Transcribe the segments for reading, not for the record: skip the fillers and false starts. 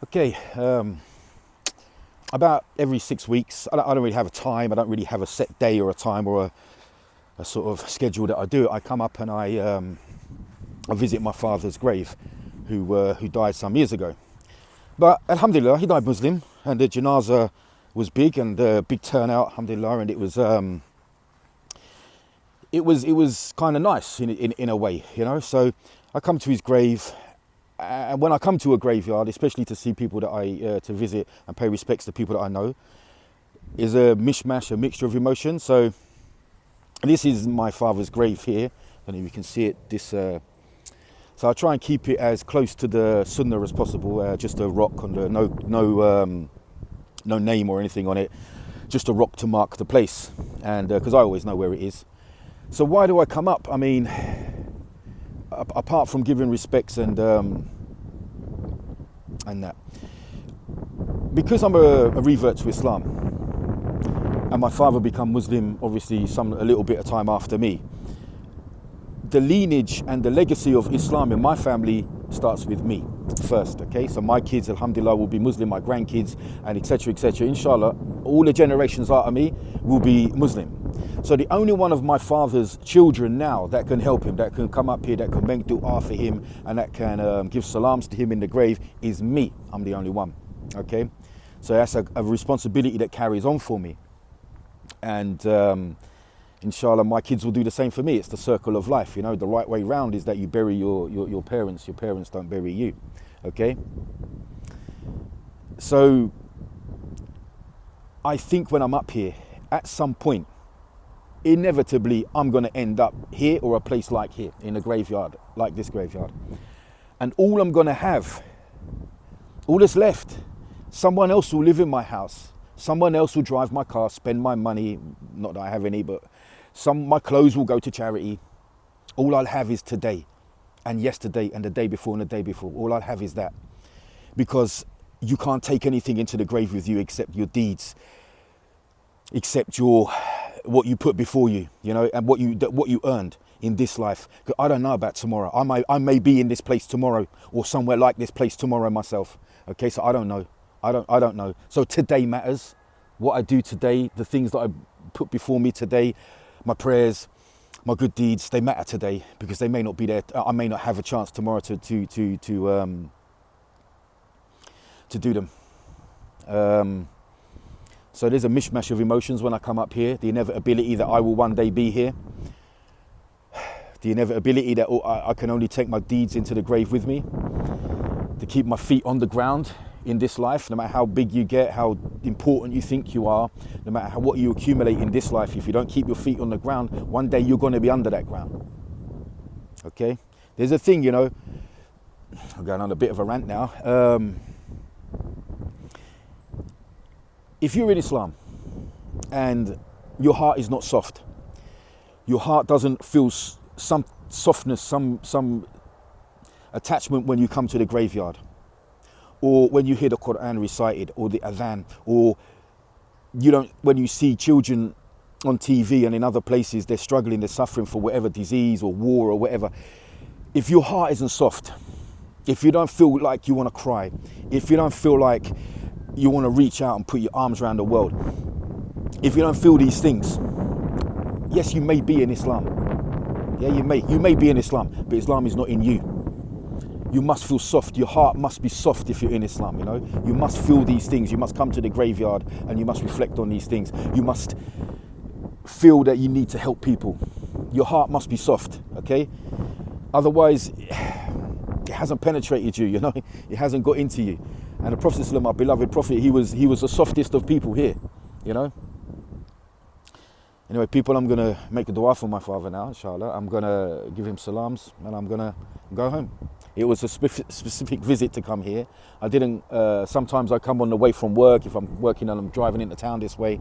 Okay, about every 6 weeks, I don't really have a time, I don't really have a set day or a time or a sort of schedule that I do. I come up and I visit my father's grave, who died some years ago. But alhamdulillah, he died Muslim, and the janazah was big and a big turnout, alhamdulillah, and it was kind of nice in a way, you know. So I come to his grave, and when I come to a graveyard, especially to see people that to visit and pay respects to people that I know, is a mishmash, a mixture of emotions. So this is my father's grave here. I don't know if you can see it. So I try and keep it as close to the sunnah as possible. Just a rock on the no name or anything on it. Just a rock to mark the place, and because I always know where it is. So why do I come up? I mean, apart from giving respects and that, because I'm a revert to Islam, and my father became Muslim obviously a little bit of time after me. The lineage and the legacy of Islam in my family starts with me first, okay? So my kids, alhamdulillah, will be Muslim, my grandkids, and etc., etc. Inshallah, all the generations after me will be Muslim. So the only one of my father's children now that can help him, that can come up here, that can make dua for him, and that can give salams to him in the grave is me. I'm the only one, okay? So that's a responsibility that carries on for me. And inshallah, my kids will do the same for me. It's the circle of life, you know. The right way round is that you bury your parents. Your parents don't bury you, okay? So I think when I'm up here, at some point, inevitably, I'm going to end up here or a place like here, in a graveyard, like this graveyard. And all I'm going to have, all that's left, someone else will live in my house. Someone else will drive my car, spend my money, not that I have any, but my clothes will go to charity. All I'll have is today and yesterday and the day before and the day before. All I'll have is that. Because you can't take anything into the grave with you except your deeds, except what you put before you, you know, and what you earned in this life. Because I don't know about tomorrow. I may be in this place tomorrow or somewhere like this place tomorrow myself. Okay, so I don't know. I don't know. So today matters. What I do today, the things that I put before me today, my prayers, my good deeds, they matter today because they may not be there. I may not have a chance tomorrow to do them. So there's a mishmash of emotions when I come up here. The inevitability that I will one day be here. The inevitability that I can only take my deeds into the grave with me. To keep my feet on the ground in this life, no matter how big you get, how important you think you are, no matter what you accumulate in this life, if you don't keep your feet on the ground, one day you're going to be under that ground. Okay? There's a thing, you know, I'm going on a bit of a rant now. If you're in Islam and your heart is not soft, your heart doesn't feel some softness, some attachment when you come to the graveyard, or when you hear the Quran recited, or the adhan, or when you see children on TV and in other places, they're struggling, they're suffering for whatever disease or war or whatever. If your heart isn't soft, if you don't feel like you want to cry, if you don't feel like you want to reach out and put your arms around the world, if you don't feel these things, yes, you may be in Islam. Yeah, you may be in Islam, but Islam is not in you. You must feel soft. Your heart must be soft if you're in Islam, you know. You must feel these things. You must come to the graveyard and you must reflect on these things. You must feel that you need to help people. Your heart must be soft, okay? Otherwise, it hasn't penetrated you, you know. It hasn't got into you. And the Prophet, my beloved Prophet, he was the softest of people here, you know. Anyway, people, I'm going to make a dua for my father now, inshallah. I'm going to give him salams and I'm going to go home. It was a specific visit to come here. I didn't, sometimes I come on the way from work, if I'm working and I'm driving into town this way.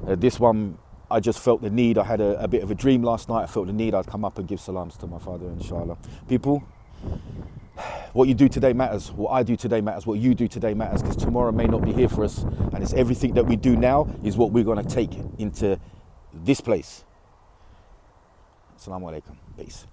This one, I just felt the need. I had a bit of a dream last night. I felt the need. I'd come up and give salams to my father, inshallah. People, what you do today matters. What I do today matters. What you do today matters, because tomorrow may not be here for us. And it's everything that we do now is what we're going to take into this place. Assalamu alaikum. Peace.